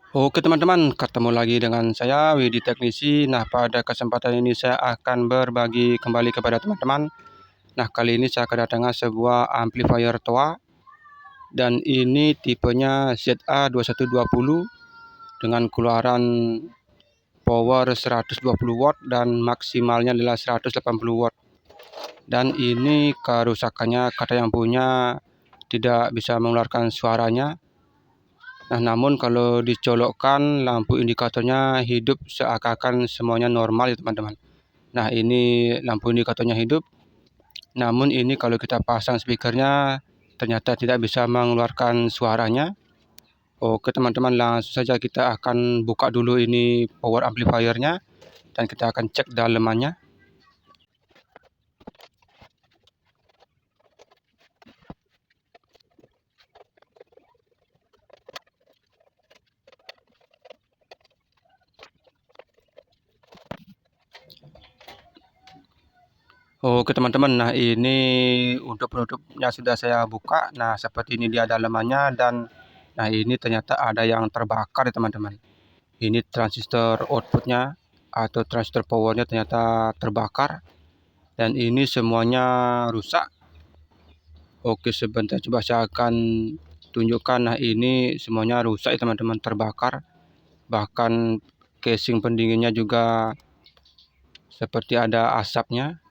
Oke teman-teman, ketemu lagi dengan saya Widi Teknisi. Nah, pada kesempatan ini saya akan berbagi kembali kepada teman-teman. Nah, kali ini saya kedatangan sebuah amplifier TOA dan ini tipenya ZA2120 dengan keluaran power 120 watt dan maksimalnya adalah 180 watt. Dan ini kerusakannya kata yang punya tidak bisa mengeluarkan suaranya. Nah, namun kalau dicolokkan lampu indikatornya hidup seakan-akan semuanya normal ya teman-teman. Nah, ini lampu indikatornya hidup. Namun ini kalau kita pasang speakernya ternyata tidak bisa mengeluarkan suaranya. Oke teman-teman, langsung saja kita akan buka dulu ini power amplifiernya dan kita akan cek dalemannya. Oke teman-teman, nah ini untuk penutupnya sudah saya buka. Nah, seperti ini dia dalemannya dan nah ini ternyata ada yang terbakar ya teman-teman. Ini transistor outputnya atau transistor powernya ternyata terbakar dan ini semuanya rusak. Oke, sebentar coba saya akan tunjukkan. Nah, ini semuanya rusak ya teman-teman, terbakar. Bahkan casing pendinginnya juga seperti ada asapnya.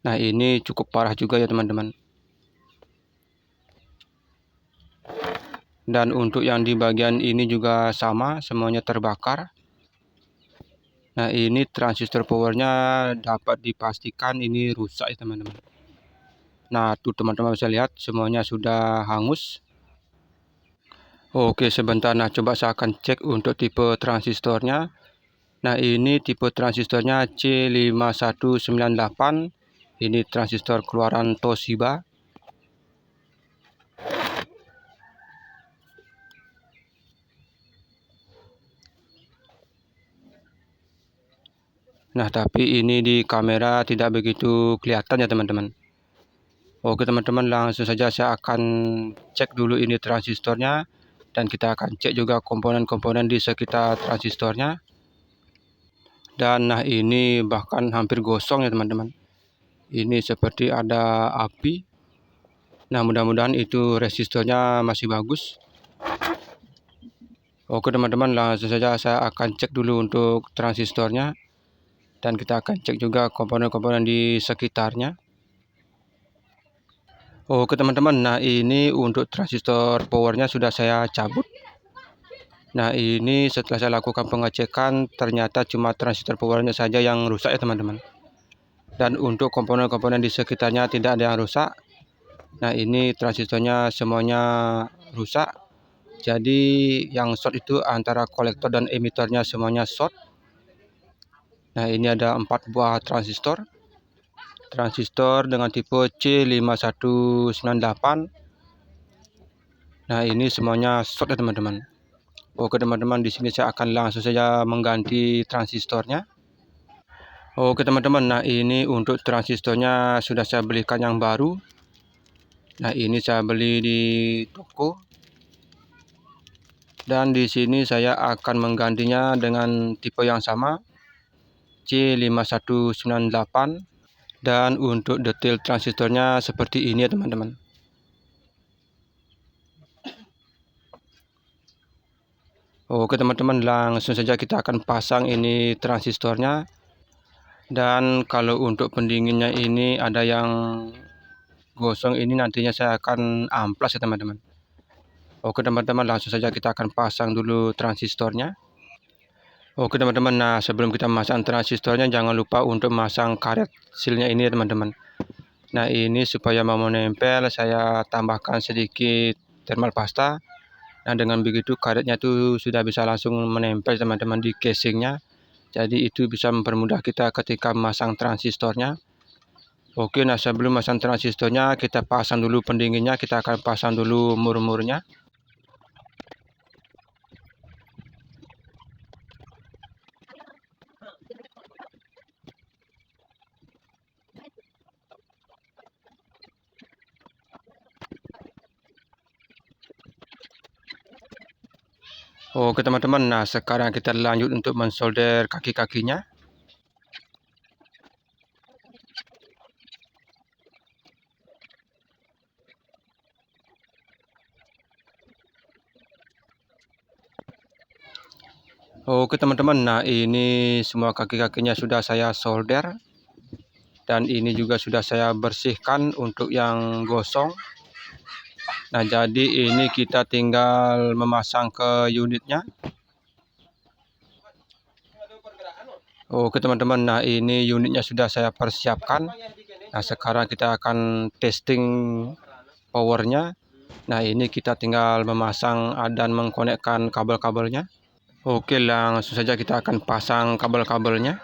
Nah, ini cukup parah juga ya teman-teman. Dan untuk yang di bagian ini juga sama, semuanya terbakar. Nah, ini transistor powernya dapat dipastikan ini rusak ya teman-teman. Nah, tuh teman-teman bisa lihat semuanya sudah hangus. Oke, sebentar. Nah, coba saya akan cek untuk tipe transistornya. Nah, ini tipe transistornya C5198. Ini transistor keluaran Toshiba. Nah, tapi ini di kamera tidak begitu kelihatan ya teman-teman. Oke teman-teman, langsung saja saya akan cek dulu ini transistornya. Dan kita akan cek juga komponen-komponen di sekitar transistornya. Dan nah ini bahkan hampir gosong ya teman-teman. Ini seperti ada api. Nah, mudah-mudahan itu resistornya masih bagus. Oke teman-teman, langsung saja saya akan cek dulu untuk transistornya. Dan kita akan cek juga komponen-komponen di sekitarnya. Oke teman-teman, nah ini untuk transistor powernya sudah saya cabut. Nah, ini setelah saya lakukan pengecekan ternyata cuma transistor powernya saja yang rusak ya teman-teman. Dan untuk komponen-komponen di sekitarnya tidak ada yang rusak. Nah, ini transistornya semuanya rusak. Jadi yang short itu antara kolektor dan emitornya semuanya short. Nah, ini ada 4 buah transistor. Transistor dengan tipe C5198. Nah, ini semuanya short ya teman-teman. Oke teman-teman, di sini saya akan langsung saja mengganti transistornya. Oke teman-teman, nah ini untuk transistornya sudah saya belikan yang baru. Nah, ini saya beli di toko. Dan di sini saya akan menggantinya dengan tipe yang sama, C5198. Dan untuk detail transistornya seperti ini ya teman-teman. Oke teman-teman, langsung saja kita akan pasang ini transistornya. Dan kalau untuk pendinginnya ini ada yang gosong, ini nantinya saya akan amplas ya teman-teman. Oke teman-teman, langsung saja kita akan pasang dulu transistornya. Oke teman-teman, nah sebelum kita masang transistornya jangan lupa untuk masang karet silnya ini ya teman-teman. Nah, ini supaya mau menempel saya tambahkan sedikit thermal pasta. Nah, dengan begitu karetnya itu sudah bisa langsung menempel teman-teman di casingnya. Jadi itu bisa mempermudah kita ketika memasang transistornya. Oke, nah sebelum masang transistornya kita pasang dulu pendinginnya, kita akan pasang dulu mur-murnya. Oke teman-teman, nah sekarang kita lanjut untuk mensolder kaki-kakinya. Oke teman-teman, nah ini semua kaki-kakinya sudah saya solder. Dan ini juga sudah saya bersihkan untuk yang gosong. Nah jadi ini kita tinggal memasang ke unitnya. Oke teman-teman, nah ini unitnya sudah saya persiapkan. Nah sekarang kita akan testing powernya. Nah ini kita tinggal memasang dan mengkonekkan kabel-kabelnya. Oke, langsung saja kita akan pasang kabel-kabelnya.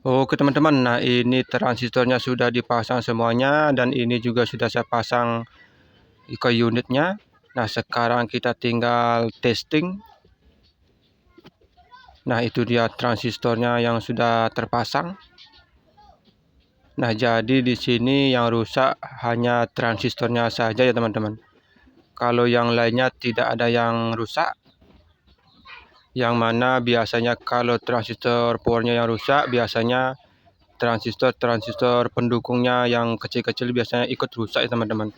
Oke teman-teman, nah ini transistornya sudah dipasang semuanya dan ini juga sudah saya pasang ke unitnya. Nah sekarang kita tinggal testing. Nah itu dia transistornya yang sudah terpasang. Nah jadi di sini yang rusak hanya transistornya saja ya teman-teman. Kalau yang lainnya tidak ada yang rusak. Yang mana biasanya kalau transistor powernya yang rusak, biasanya transistor pendukungnya yang kecil-kecil biasanya ikut rusak ya teman-teman.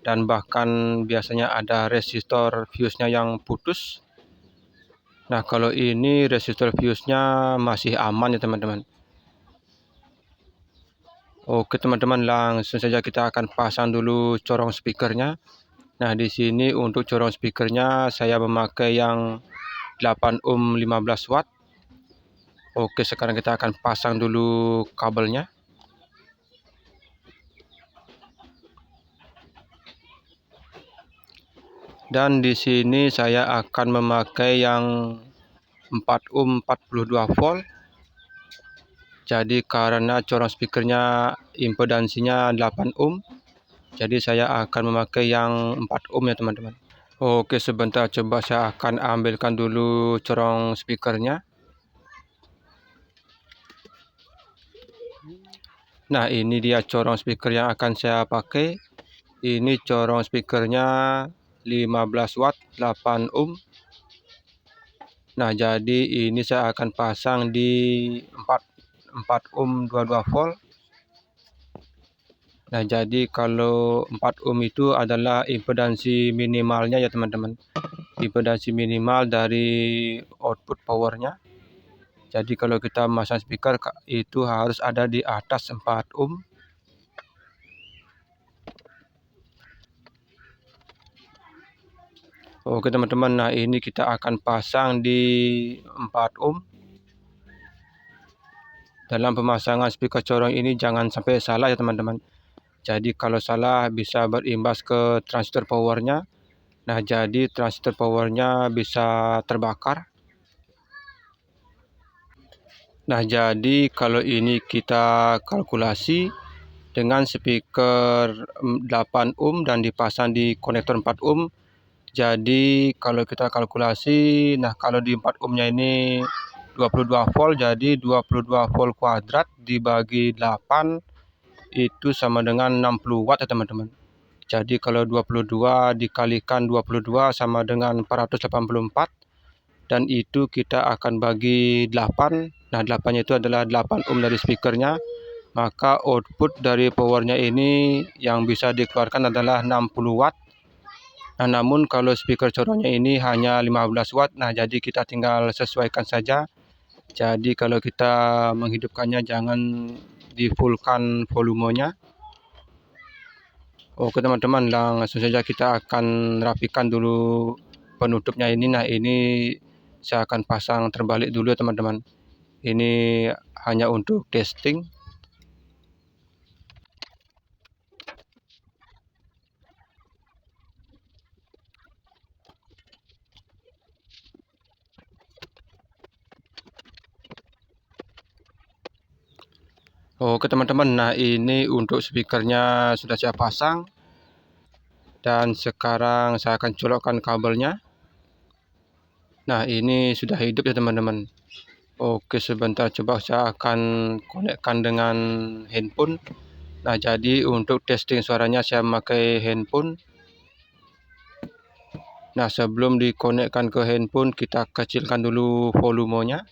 Dan bahkan biasanya ada resistor fuse-nya yang putus. Nah kalau ini resistor fuse-nya masih aman ya teman-teman. Oke teman-teman, langsung saja kita akan pasang dulu corong speakernya. Nah di sini untuk corong speakernya saya memakai yang 8 ohm 15 watt. Oke, sekarang kita akan pasang dulu kabelnya. Dan di sini saya akan memakai yang 4 ohm 42 volt. Jadi karena corong speakernya impedansinya 8 ohm, jadi saya akan memakai yang 4 ohm ya teman-teman. Oke, sebentar, coba saya akan ambilkan dulu corong speakernya. Nah ini dia corong speaker yang akan saya pakai. Ini corong speakernya 15 watt 8 ohm. Nah jadi ini saya akan pasang di 4 ohm 22 volt. Nah jadi kalau 4 ohm itu adalah impedansi minimalnya ya teman-teman. Impedansi minimal dari output powernya. Jadi kalau kita masang speaker itu harus ada di atas 4 ohm. Oke teman-teman, nah ini kita akan pasang di 4 ohm. Dalam pemasangan speaker corong ini jangan sampai salah ya teman-teman. Jadi kalau salah bisa berimbas ke transistor powernya. Nah jadi transistor powernya bisa terbakar. Nah jadi kalau ini kita kalkulasi dengan speaker 8 ohm dan dipasang di konektor 4 ohm. Jadi kalau kita kalkulasi, nah kalau di 4 ohmnya ini 22 volt, jadi 22 volt kuadrat dibagi 8 itu sama dengan 60 watt ya teman-teman. Jadi kalau 22 dikalikan 22 sama dengan 484, dan itu kita akan bagi 8. Nah 8 itu adalah 8 ohm dari speakernya, maka output dari powernya ini yang bisa dikeluarkan adalah 60 watt. Nah namun kalau speaker corongnya ini hanya 15 watt, nah jadi kita tinggal sesuaikan saja. Jadi kalau kita menghidupkannya jangan di fullkan volumenya. Oke teman-teman, langsung saja kita akan rapikan dulu penutupnya ini. Nah ini saya akan pasang terbalik dulu ya teman-teman. Ini hanya untuk testing. Oke teman-teman, nah ini untuk speakernya sudah saya pasang. Dan sekarang saya akan colokkan kabelnya. Nah ini sudah hidup ya teman-teman. Oke, sebentar coba saya akan konekkan dengan handphone. Nah jadi untuk testing suaranya saya memakai handphone. Nah sebelum dikonekkan ke handphone, kita kecilkan dulu volumenya.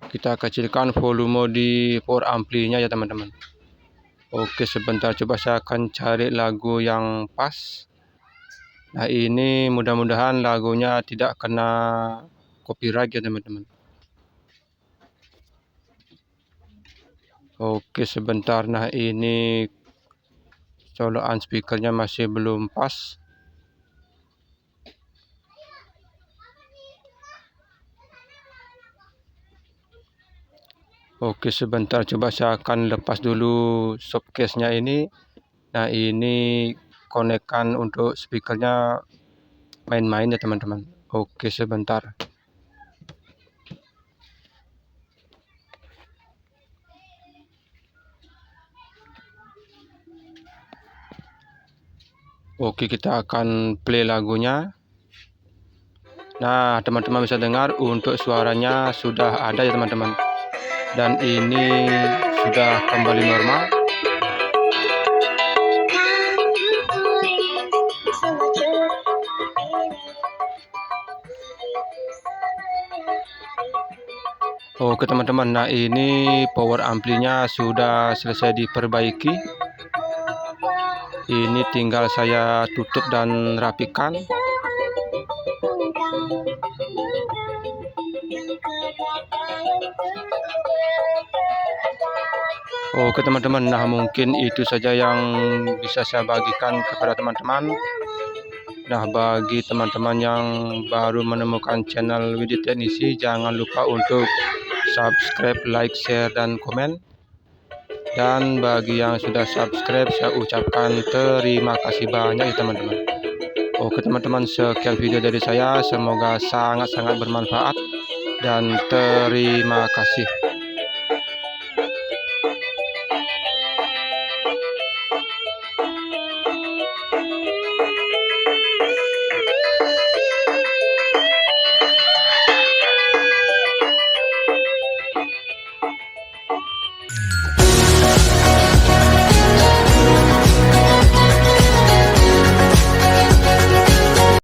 Kita kecilkan volume di power amplinya ya teman-teman. Oke, sebentar coba saya akan cari lagu yang pas. Nah ini mudah-mudahan lagunya tidak kena copyright ya teman-teman. Oke, sebentar. Nah ini colokan speakernya masih belum pas. Oke, sebentar coba saya akan lepas dulu softcase-nya ini. Nah ini konekkan untuk speakernya main-main ya teman-teman. Oke, sebentar. Oke, kita akan play lagunya. Nah teman-teman bisa dengar untuk suaranya sudah ada ya teman-teman. Dan ini sudah kembali normal. Oke teman-teman, nah ini power amplinya sudah selesai diperbaiki. Ini tinggal saya tutup dan rapikan. Oke teman-teman, nah mungkin itu saja yang bisa saya bagikan kepada teman-teman. Nah bagi teman-teman yang baru menemukan channel Widhi Teknisi, jangan lupa untuk subscribe, like, share, dan komen. Dan bagi yang sudah subscribe, saya ucapkan terima kasih banyak ya teman-teman. Oke teman-teman, sekian video dari saya, semoga sangat-sangat bermanfaat dan terima kasih.